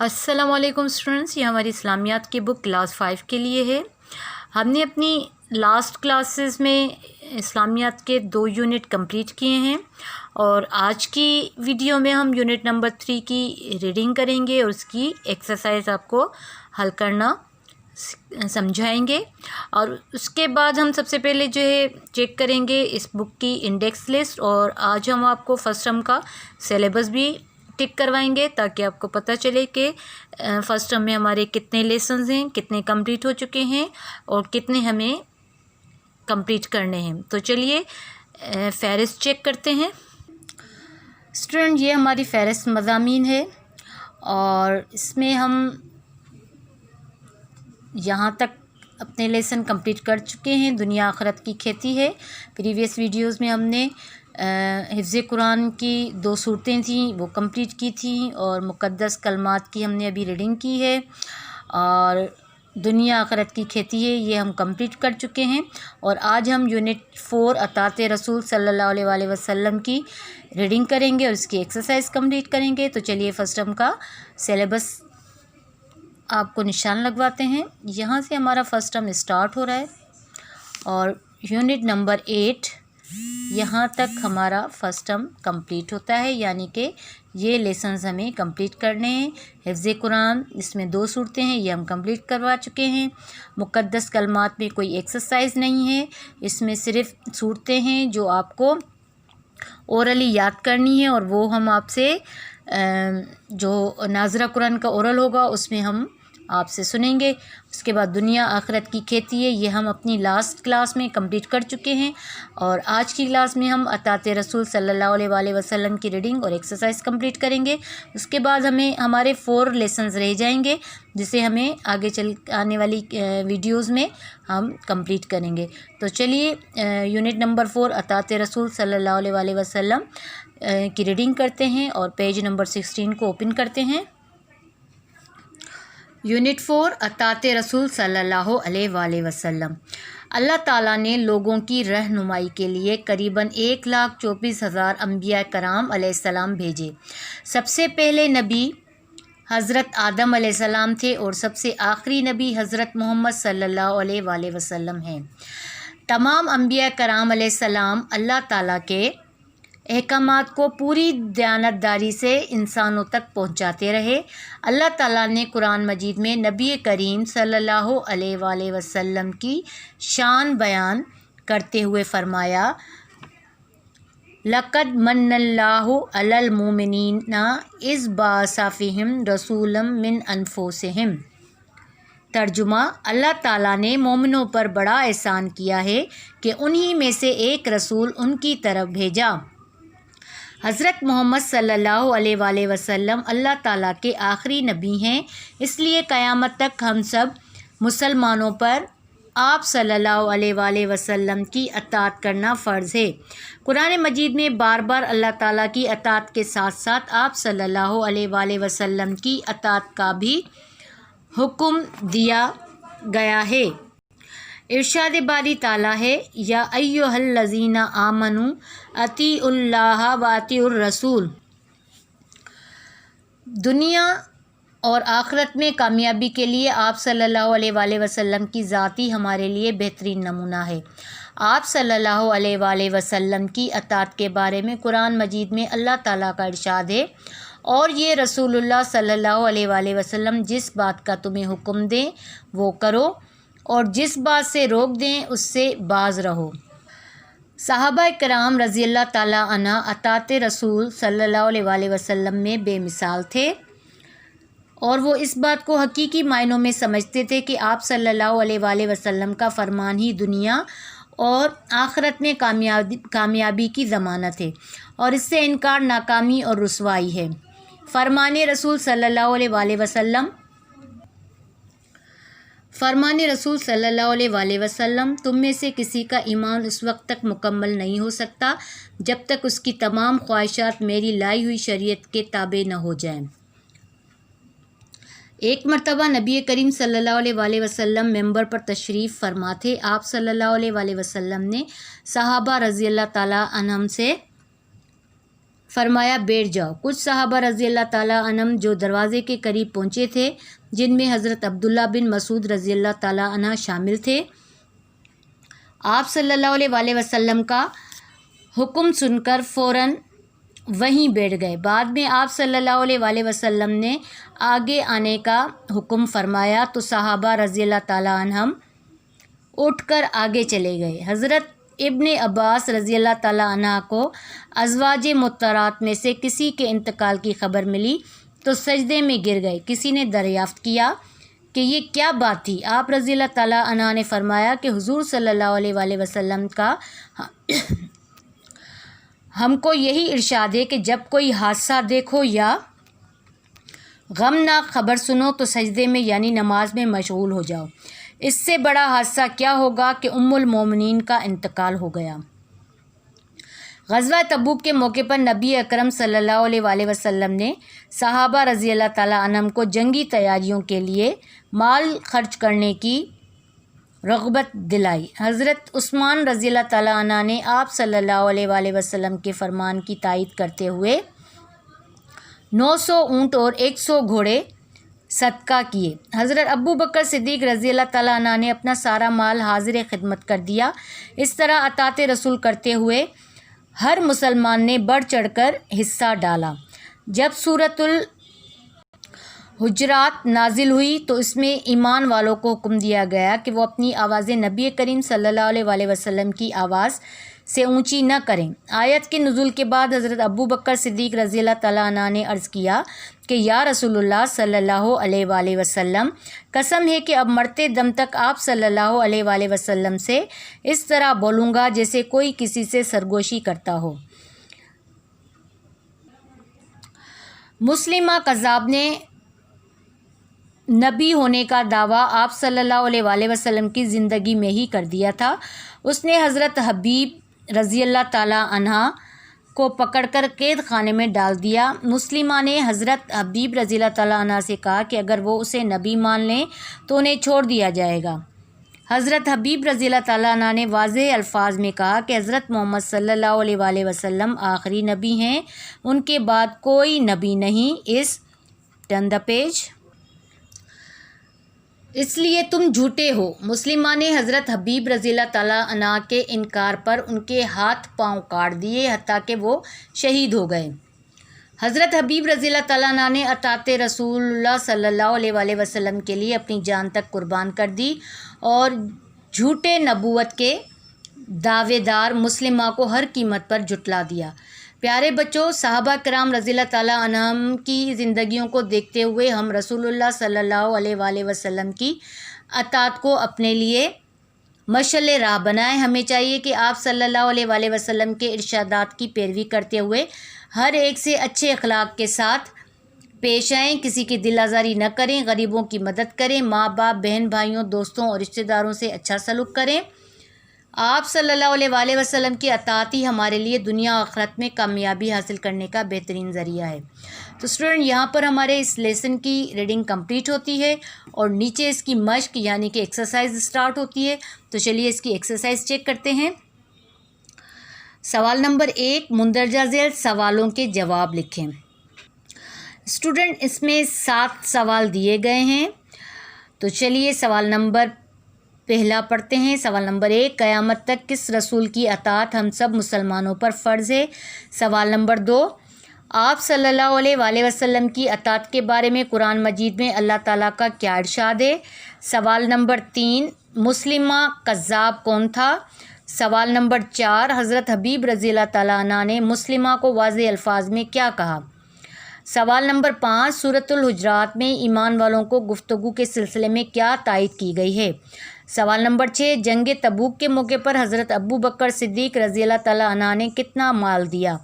अस्सलाम वालेकुम स्टूडेंट्स, ये हमारी इस्लामियात की बुक क्लास 5 के लिए है। हमने अपनी लास्ट क्लासेस में इस्लामियात के 2 यूनिट कंप्लीट किए हैं और आज की वीडियो में हम यूनिट नंबर 3 की रीडिंग करेंगे और उसकी एक्सरसाइज आपको हल करना समझाएंगे। और उसके बाद हम सबसे पहले जो है चेक करेंगे इस बुक की इंडेक्स लिस्ट, और आज हम आपको फर्स्ट टर्म का सिलेबस भी टिक करवाएंगे ताकि आपको पता चले कि फर्स्ट टर्म में हमारे कितने लेसन्स हैं, कितने कंप्लीट हो चुके हैं और कितने हमें कंप्लीट करने हैं। तो चलिए फ़हरिस्त चेक करते हैं। स्टूडेंट, ये हमारी फ़हरिस्त मज़ामीन है और इसमें हम यहाँ तक अपने लेसन कंप्लीट कर चुके हैं। दुनिया आखिरत की खेती है। प्रीवियस वीडियोस में हमने हिफ्ज़ कुरान की 2 सूरतें थीं वो कंप्लीट की थी और मुक़द्दस कलमात की हमने अभी रीडिंग की है, और दुनिया आखिरत की खेती है ये हम कंप्लीट कर चुके हैं। और आज हम यूनिट 4 अतात रसूल सल्लल्लाहु अलैहि वसल्लम की रीडिंग करेंगे और इसकी एक्सरसाइज कंप्लीट करेंगे। तो चलिए फर्स्ट टर्म का सिलेबस आपको निशान लगवाते हैं। यहाँ से हमारा फर्स्ट टर्म स्टार्ट हो रहा है और यूनिट नंबर 8 यहाँ तक हमारा फर्स्ट टर्म कंप्लीट होता है, यानी कि ये लेसन्स हमें कंप्लीट करने हैं। हिफ्ज़ कुरान इसमें 2 सूरतें हैं, ये हम कंप्लीट करवा चुके हैं। मुक़द्दस कलमात में कोई एक्सरसाइज नहीं है, इसमें सिर्फ सूरतें हैं जो आपको ओरली याद करनी है, और वो हम आपसे जो नाज़रा कुरान का ओरल होगा उसमें हम आपसे सुनेंगे। उसके बाद दुनिया आखिरत की खेती है ये हम अपनी लास्ट क्लास में कंप्लीट कर चुके हैं, और आज की क्लास में हम अतात रसूल सल्लल्लाहु अलैहि वसल्लम की रीडिंग और एक्सरसाइज कंप्लीट करेंगे। उसके बाद हमें हमारे 4 लेसन्स रह जाएंगे जिसे हमें आगे चल आने वाली वीडियोस में हम कंप्लीट करेंगे। तो चलिए यूनिट नंबर 4 अतात रसूल सल्लल्लाहु अलैहि वसल्लम की रीडिंग करते हैं और पेज नंबर 16 को ओपन करते हैं। यूनिट 4 अतात रसूल सल्लल्लाहु अलैहि वसल्लम। अल्लाह ताला ने लोगों की रहनुमाई के लिए करीबन 1,24,000 अम्बिया कराम अलैहिस्सलाम भेजे। सबसे पहले नबी हज़रत आदम अलैहिस्सलाम थे और सबसे आखिरी नबी हज़रत मोहम्मद सल्लल्लाहु अलैहि वसल्लम हैं। तमाम अम्बिया कराम अलैहिस्सलाम अल्लाह ताला के अहकामात को पूरी दयानतदारी से इंसानों तक पहुँचाते रहे। अल्लाह ताला ने कुरान मजीद में नबी करीम सल्लल्लाहु अलैहि वसल्लम की शान बयान करते हुए फरमाया, लक़द मन्नल्लाहु अलल मोमिनीना इज़ बअसा फ़ीहिम रसूलन मिन अनफुसिहिम। तर्जुमा, अल्लाह ताला ने मोमिनों पर बड़ा एहसान किया है कि उन्हीं में से एक रसूल उनकी तरफ भेजा। हज़रत मोहम्मद सल्लल्लाहु अलैहि वसल्लम अल्लाह ताला के आखिरी नबी हैं, इसलिए क़यामत तक हम सब मुसलमानों पर आप सल्लल्लाहु अलैहि वसल्लम की अताअत करना फ़र्ज़ है। कुरान मजीद में बार बार अल्लाह ताला की अताअत के साथ साथ आप सल्लल्लाहु अलैहि वसल्लम की अताअत का भी हुक्म दिया गया है। इरशाद बारी ताला है, या अय्युहल्लज़ीना आमनू अतीउल्लाह व अतीउर रसूल। दुनिया और आखिरत में कामयाबी के लिए आप सल्लल्लाहु अलैहि वसल्लम की ज़ात ही हमारे लिए बेहतरीन नमूना है। आप सल्लल्लाहु अलैहि वसल्लम की अताअत के बारे में कुरान मजीद में अल्लाह ताला का इरशाद है, और ये रसूलुल्लाह सल्लल्लाहु अलैहि वसल्लम जिस बात का तुम्हें हुक्म दें वो करो और जिस बात से रोक दें उससे बाज़ रहो। सहाबा कराम रज़ियल्लाहु ताला अन्हा अतात रसूल सल्लल्लाहु अलैहि वसल्लम में बेमिसाल थे, और वो इस बात को हकीकी मायनों में समझते थे कि आप सल्लल्लाहु अलैहि वसल्लम का फरमान ही दुनिया और आखिरत में कामयाबी की ज़मानत है, और इससे इनकार नाकामी और रुसवाई है। फरमान रसूल सल्लल्लाहु अलैहि वसल्लम, तुम में से किसी का ईमान उस वक्त तक मुकम्मल नहीं हो सकता जब तक उसकी तमाम ख्वाहिशात मेरी लाई हुई शरीयत के ताबे न हो जाएं। एक मरतबा नबी करीम सल्लल्लाहु अलैहि वसल्लम मेंबर पर तशरीफ़ फरमा थे। आप सल्लल्लाहु अलैहि वसल्लम ने सहाबा रज़ियल्लाहु ताला अन्हुम से فرمایا بیٹھ جاؤ۔ کچھ صحابہ رضی اللہ تعالیٰ عنہم جو دروازے کے قریب پہنچے تھے، جن میں حضرت عبداللہ بن مسعود رضی اللہ تعالیٰ عنہ شامل تھے، آپ صلی اللہ علیہ وآلہ وسلم کا حکم سن کر فوراً وہیں بیٹھ گئے۔ بعد میں آپ صلی اللہ علیہ وآلہ وسلم نے آگے آنے کا حکم فرمایا تو صحابہ رضی اللہ تعالیٰ عنہم اٹھ کر آگے چلے گئے۔ حضرت ابن عباس رضی اللہ تعالیٰ عنہ کو ازواج مطہرات میں سے کسی کے انتقال کی خبر ملی تو سجدے میں گر گئے۔ کسی نے دریافت کیا کہ یہ کیا بات تھی؟ آپ رضی اللہ تعالیٰ عنہ نے فرمایا کہ حضور صلی اللہ علیہ وآلہ وسلم کا ہم کو یہی ارشاد ہے کہ جب کوئی حادثہ دیکھو یا غمناک خبر سنو تو سجدے میں یعنی نماز میں مشغول ہو جاؤ۔ اس سے بڑا حادثہ کیا ہوگا کہ ام المومنین کا انتقال ہو گیا۔ غزوہ تبوک کے موقع پر نبی اکرم صلی اللہ علیہ وآلہ وسلم نے صحابہ رضی اللہ تعالیٰ عنہم کو جنگی تیاریوں کے لیے مال خرچ کرنے کی رغبت دلائی۔ حضرت عثمان رضی اللہ تعالیٰ عنہ نے آپ صلی اللہ علیہ وآلہ وسلم کے فرمان کی تائید کرتے ہوئے 900 اونٹ اور 100 گھوڑے صدقہ کیے۔ حضرت ابو بکر صدیق رضی اللہ تعالیٰ عنہ نے اپنا سارا مال حاضر خدمت کر دیا۔ اس طرح اطاعت رسول کرتے ہوئے ہر مسلمان نے بڑھ چڑھ کر حصہ ڈالا۔ جب سورۃ الحجرات نازل ہوئی تو اس میں ایمان والوں کو حکم دیا گیا کہ وہ اپنی آوازیں نبی کریم صلی اللہ علیہ وآلہ وسلم کی آواز سے اونچی نہ کریں۔ آیت کے نزول کے بعد حضرت ابو بکر صدیق رضی اللہ تعالیٰ عنہ نے عرض کیا کہ یا رسول اللہ صلی اللہ علیہ وآلہ وسلم، قسم ہے کہ اب مرتے دم تک آپ صلی اللہ علیہ وآلہ وسلم سے اس طرح بولوں گا جیسے کوئی کسی سے سرگوشی کرتا ہو۔ مسلمہ کذاب نے نبی ہونے کا دعویٰ آپ صلی اللہ علیہ وآلہ وسلم کی زندگی میں ہی کر دیا تھا۔ اس نے حضرت حبیب رضی اللہ تعالیٰ عنہ کو پکڑ کر قید خانے میں ڈال دیا۔ مسلمہ نے حضرت حبیب رضی اللہ تعالیٰ عنہ سے کہا کہ اگر وہ اسے نبی مان لیں تو انہیں چھوڑ دیا جائے گا۔ حضرت حبیب رضی اللہ تعالیٰ عنہ نے واضح الفاظ میں کہا کہ حضرت محمد صلی اللہ علیہ وآلہ وسلم آخری نبی ہیں، ان کے بعد کوئی نبی نہیں۔ Turn the page. اس لیے تم جھوٹے ہو۔ مسلمہ نے حضرت حبیب رضی اللہ تعالیٰ عنہ کے انکار پر ان کے ہاتھ پاؤں کاٹ دیے حتیٰ کہ وہ شہید ہو گئے۔ حضرت حبیب رضی اللہ تعالیٰ عنہ نے اطاعت رسول اللہ صلی اللہ علیہ وآلہ وسلم کے لیے اپنی جان تک قربان کر دی اور جھوٹے نبوت کے دعوے دار مسلمہ کو ہر قیمت پر جھٹلا دیا۔ پیارے بچوں، صحابہ کرام رضی اللہ تعالیٰ عنہم کی زندگیوں کو دیکھتے ہوئے ہم رسول اللہ صلی اللہ علیہ وآلہ وسلم کی اطاعت کو اپنے لیے مشعل راہ بنائیں۔ ہمیں چاہیے کہ آپ صلی اللہ علیہ وآلہ وسلم کے ارشادات کی پیروی کرتے ہوئے ہر ایک سے اچھے اخلاق کے ساتھ پیش آئیں، کسی کی دل آزاری نہ کریں، غریبوں کی مدد کریں، ماں باپ، بہن بھائیوں، دوستوں اور رشتہ داروں سے اچھا سلوک کریں۔ آپ صلی اللہ علیہ وآلہ وسلم کی اطاعت ہی ہمارے لیے دنیا و آخرت میں کامیابی حاصل کرنے کا بہترین ذریعہ ہے۔ تو اسٹوڈنٹ، یہاں پر ہمارے اس لیسن کی ریڈنگ کمپلیٹ ہوتی ہے اور نیچے اس کی مشق یعنی کہ ایکسرسائز اسٹارٹ ہوتی ہے۔ تو چلیے اس کی ایکسرسائز چیک کرتے ہیں۔ سوال نمبر 1، مندرجہ ذیل سوالوں کے جواب لکھیں۔ اسٹوڈنٹ، اس میں 7 سوال دیے گئے ہیں۔ تو چلیے سوال نمبر پہلا پڑھتے ہیں۔ سوال نمبر 1، قیامت تک کس رسول کی اطاعت ہم سب مسلمانوں پر فرض ہے؟ سوال نمبر 2، آپ صلی اللہ علیہ وآلہ وسلم کی اطاعت کے بارے میں قرآن مجید میں اللہ تعالیٰ کا کیا ارشاد ہے؟ سوال نمبر 3، مسلمہ کذاب کون تھا؟ سوال نمبر 4، حضرت حبیب رضی اللہ تعالیٰ عنہ نے مسلمہ کو واضح الفاظ میں کیا کہا؟ سوال نمبر 5، سورۃ الحجرات میں ایمان والوں کو گفتگو کے سلسلے میں کیا تائید کی گئی ہے؟ سوال نمبر 6، جنگ تبوک کے موقع پر حضرت ابو بکر صدیق رضی اللہ تعالیٰ عنہ نے کتنا مال دیا؟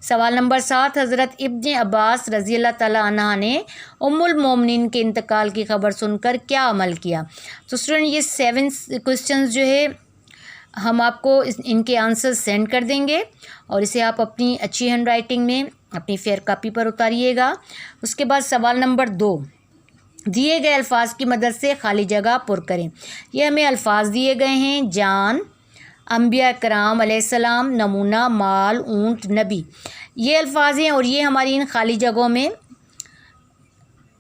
سوال نمبر 7، حضرت ابن عباس رضی اللہ تعالیٰ عنہ نے ام المومنین کے انتقال کی خبر سن کر کیا عمل کیا؟ تو اسٹوڈنٹ، یہ 7 کوسچنز جو ہے ہم آپ کو ان کے آنسر سینڈ کر دیں گے اور اسے آپ اپنی اچھی ہینڈ رائٹنگ میں اپنی فیئر کاپی پر اتاریے گا۔ اس کے بعد سوال نمبر 2، دیے گئے الفاظ کی مدد سے خالی جگہ پر کریں۔ یہ ہمیں الفاظ دیے گئے ہیں: جان، انبیاء کرام علیہ السلام، نمونہ، مال، اونٹ، نبی۔ ये अल्फाज हैं और ये हमारी इन खाली जगहों में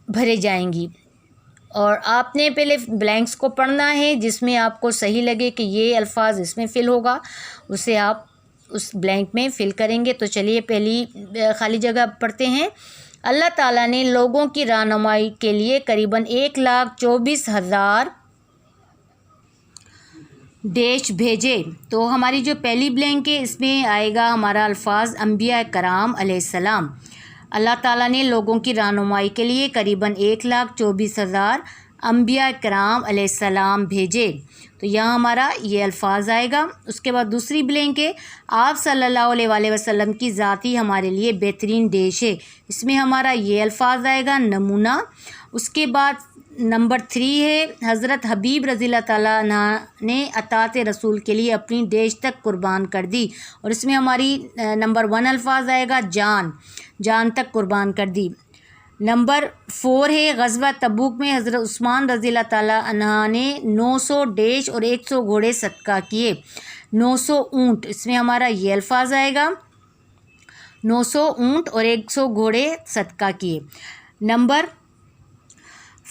भरे जाएंगी। और आपने पहले ब्लैंक्स को पढ़ना है, जिसमें आपको सही लगे कि ये अल्फाज इसमें फ़िल होगा उसे आप उस ब्लैंक में फ़िल करेंगे। तो चलिए पहली खाली जगह पढ़ते हैं। अल्लाह ताला ने लोगों की रहनुमाई के लिए करीबन 1,24,000 डैश भेजे। तो हमारी जो पहली ब्लैंक है इसमें आएगा हमारा अल्फाज अम्बिया कराम अलैहिस्सलाम। अल्लाह ताला ने लोगों की रहनुमाई के लिए करीबन 1,24,000 अम्बिया कराम अलैहिस्सलाम भेजे। तो यहाँ हमारा ये अल्फाज आएगा। उसके बाद दूसरी ब्लैंक है आप सल्लल्लाहु अलैहि वसल्लम की ज़ाती हमारे लिए बेहतरीन देश है। इसमें हमारा ये अल्फाज आएगा नमूना। उसके बाद नंबर 3 है हज़रत हबीब रज़ियल्लाहु ताला अन्हु ने अतात रसूल के लिए अपनी देश तक कुर्बान कर दी। और इसमें हमारी नंबर 1 अल्फाज आएगा जान तक कुर्बान कर दी। नंबर 4 है ग़ज़वा तबूक में हज़रत उस्मान रज़ियल्लाहु ताला अन्हु ने 900 डैश और 100 घोड़े सदका किए। 900 ऊँट, इसमें हमारा ये अल्फाज आएगा 900 ऊँट और 100 घोड़े सदका किए। नंबर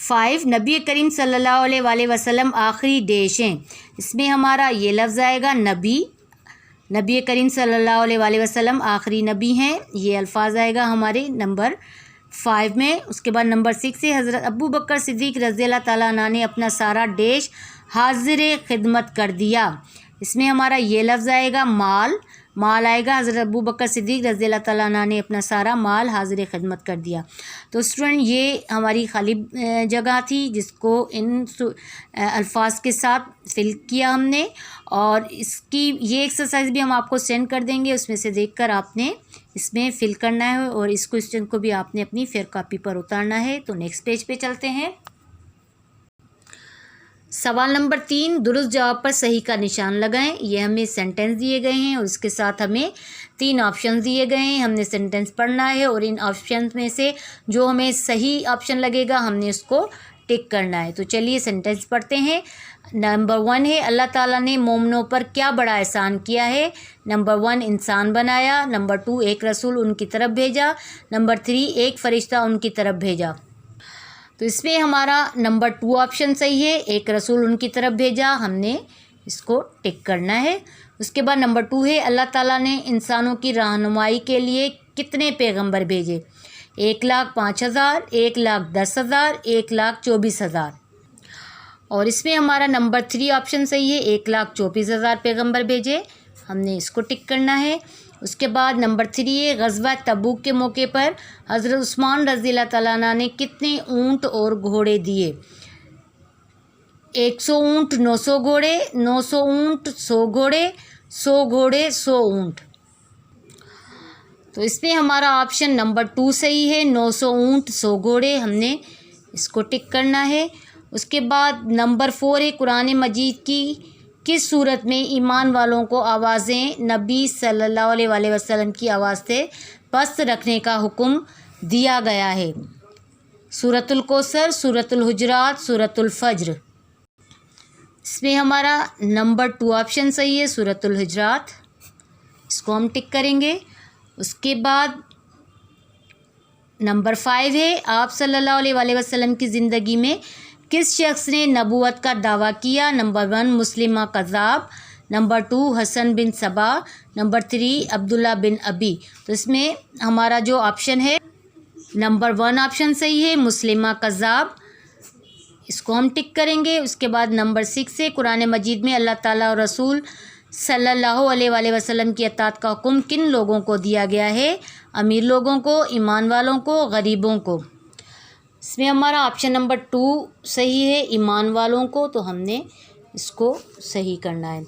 5 नबी करीम सल्लल्लाहु अलैहि वसल्लम आखिरी डैश हैं। इसमें हमारा ये लफ्ज़ आएगा नबी करीम सल्लल्लाहु अलैहि वसल्लम आखिरी नबी हैं। ये अल्फाज आएगा हमारे नंबर 5 में। उसके बाद नंबर 6 है हज़रत अबू बकर सिद्दीक़ रज़ियल्लाहु ताला अन्हु ने अपना सारा डैश हाजिर खिदमत कर दिया। इसमें हमारा ये लफ्ज़ आएगा माल आएगा। हज़रत अबू बकर सिद्दीक़ रज़ियल्लाहु ताला अन्हु ने अपना सारा माल हाजिर खिदमत कर दिया। तो स्टूडेंट ये हमारी खाली जगह थी जिसको इन अल्फाज के साथ फिल किया हमने। और इसकी ये एक्सरसाइज भी हम आपको सेंड कर देंगे, उसमें से देखकर आपने इसमें फिल करना है और इस क्वेश्चन को भी आपने अपनी फेयर कॉपी पर उतारना है। तो नेक्स्ट पेज पे चलते हैं। सवाल नंबर 3 दुरुस्त जवाब पर सही का निशान लगाएं। ये हमें सेंटेंस दिए गए हैं और उसके साथ हमें 3 ऑप्शन दिए गए हैं। हमने सेंटेंस पढ़ना है और इन ऑप्शन में से जो हमें सही ऑप्शन लगेगा हमने उसको टिक करना है। तो चलिए सेंटेंस पढ़ते हैं। नंबर 1 है अल्लाह ताला ने मोमिनों पर क्या बड़ा एहसान किया है। नंबर 1 इंसान बनाया। नंबर 2 एक रसूल उनकी तरफ भेजा। नंबर 3 एक फ़रिश्ता उनकी तरफ भेजा। तो इसमें हमारा नंबर 2 ऑप्शन सही है, एक रसूल उनकी तरफ भेजा, हमने इसको टिक करना है। उसके बाद नंबर 2 है अल्लाह ताला ने इंसानों की रहनुमाई के लिए कितने पैगंबर भेजे। 1,05,000, 1,10,000, 1,24,000। और इसमें हमारा नंबर 3 ऑप्शन सही है, 1,24,000 पैगंबर भेजे, हमने इसको टिक करना है। उसके बाद नंबर 3 है ग़ज़वा तबूक के मौके पर हज़रत उस्मान रज़ियल्लाहु ताला अन्हु ने कितने ऊँट और घोड़े दिए। 100 ऊँट, 900 घोड़े, 900 ऊँट, 100 घोड़े, 100 घोड़े, 100 ऊँट। तो इसमें हमारा ऑप्शन नंबर 2 सही है, 900 ऊँट, 100 घोड़े, हमने इसको टिक करना है। उसके बाद नंबर 4 है कुरान मजीद की किस सूरत में ईमान वालों को आवाज़ें नबी सल्लल्लाहु अलैहि वसल्लम की आवाज़ से पस्त रखने का हुक्म दिया गया है। सूरतुल कौसर, सूरतुल हुजरात, सूरतुल फज्र। इसमें हमारा नंबर 2 ऑप्शन सही है, सूरतुल हुजरात, इसको हम टिक करेंगे। उसके बाद नंबर 5 है आप सल्लल्लाहु अलैहि वसल्लम की ज़िंदगी में किस शख्स ने नबूवत का दावा किया। नंबर 1 मुस्लिमा कज़ाब, नंबर 2 हसन बिन सबा, नंबर 3 अब्दुल्ला बिन अबी। तो इसमें हमारा जो ऑप्शन है नंबर 1 ऑप्शन सही है, मुस्लिमा कज़ाब, इसको हम टिक करेंगे। उसके बाद नंबर 6 है कुरान मजीद में अल्लाह ताला और रसूल सल्लल्लाहु अलैहि वसल्लम की अताअत का हुक्म किन लोगों को दिया गया है। अमीर लोगों को, ईमान वालों को, गरीबों को। इसमें हमारा ऑप्शन नंबर 2 सही है, ईमान वालों को, तो हमने इसको सही करना है।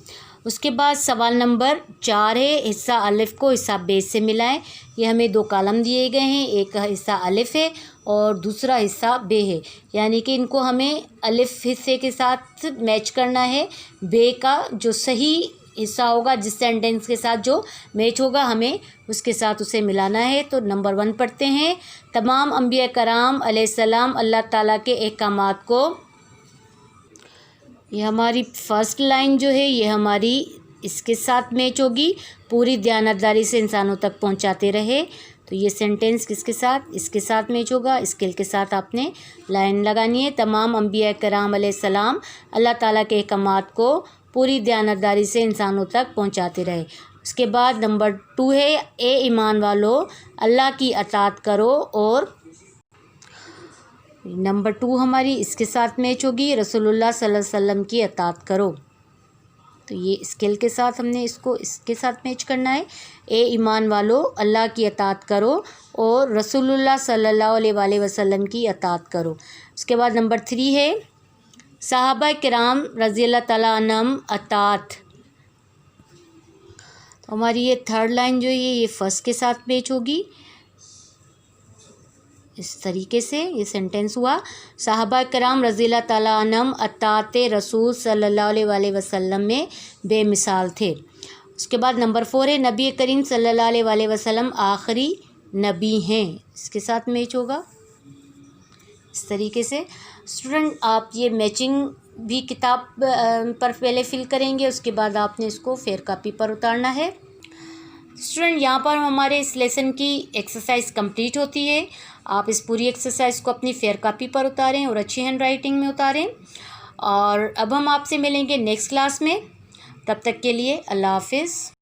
उसके बाद सवाल नंबर 4 है हिस्सा अलिफ को हिस्सा बे से मिलाएं। ये हमें 2 कॉलम दिए गए हैं, एक हिस्सा अलिफ है और दूसरा हिस्सा बे है, यानी कि इनको हमें अलिफ हिस्से के साथ मैच करना है। बे का जो सही हिस्सा होगा, जिस सेंटेंस के साथ जो मैच होगा, हमें उसके साथ उसे मिलाना है। तो नंबर 1 पढ़ते हैं तमाम अम्बिया कराम अलैहिस्सलाम अल्लाह ताला के अहकामात को, ये हमारी फर्स्ट लाइन जो है ये हमारी اس کے ساتھ میچ ہوگی، پوری دیانتداری سے انسانوں تک پہنچاتے رہے۔ تو یہ سینٹینس کس کے ساتھ؟ اس کے ساتھ میچ ہوگا، اسکل کے ساتھ آپ نے لائن لگانی ہے۔ تمام انبیاء کرام علیہ السلام اللہ تعالیٰ کے احکامات کو پوری دیانتداری سے انسانوں تک پہنچاتے رہے۔ اس کے بعد نمبر 2 ہے، اے ایمان والو اللہ کی اطاعت کرو، اور نمبر 2 ہماری اس کے ساتھ میچ ہوگی، رسول اللہ صلی اللہ علیہ وسلم کی اطاعت کرو۔ تو یہ اسکل کے ساتھ ہم نے اس کو اس کے ساتھ میچ کرنا ہے، اے ایمان والو اللہ کی اطاعت کرو اور رسول اللہ صلی اللہ علیہ وآلہ وسلم کی اطاعت کرو۔ اس کے بعد نمبر 3 ہے، صحابہ کرام رضی اللہ تعالیٰ عنہم اطاعت۔ تو ہماری یہ 3rd لائن جو ہے یہ فرسٹ کے ساتھ میچ ہوگی۔ اس طریقے سے یہ سینٹینس ہوا، صحابہ کرام رضی اللہ تعالیٰ عنہم اطاعت رسول صلی اللہ علیہ وآلہ وسلم میں بے مثال تھے۔ اس کے بعد نمبر 4 ہے، نبی کریم صلی اللہ علیہ وآلہ وسلم آخری نبی ہیں، اس کے ساتھ میچ ہوگا اس طریقے سے۔ اسٹوڈنٹ آپ یہ میچنگ بھی کتاب پر پہلے فل کریں گے، اس کے بعد آپ نے اس کو فیئر کاپی پر اتارنا ہے۔ اسٹوڈنٹ یہاں پر ہمارے اس لیسن کی ایکسرسائز کمپلیٹ ہوتی ہے۔ آپ اس پوری ایکسرسائز کو اپنی فیئر کاپی پر اتاریں اور اچھی ہینڈ رائٹنگ میں اتاریں، اور اب ہم آپ سے ملیں گے نیکسٹ کلاس میں۔ تب تک کے لیے اللہ حافظ۔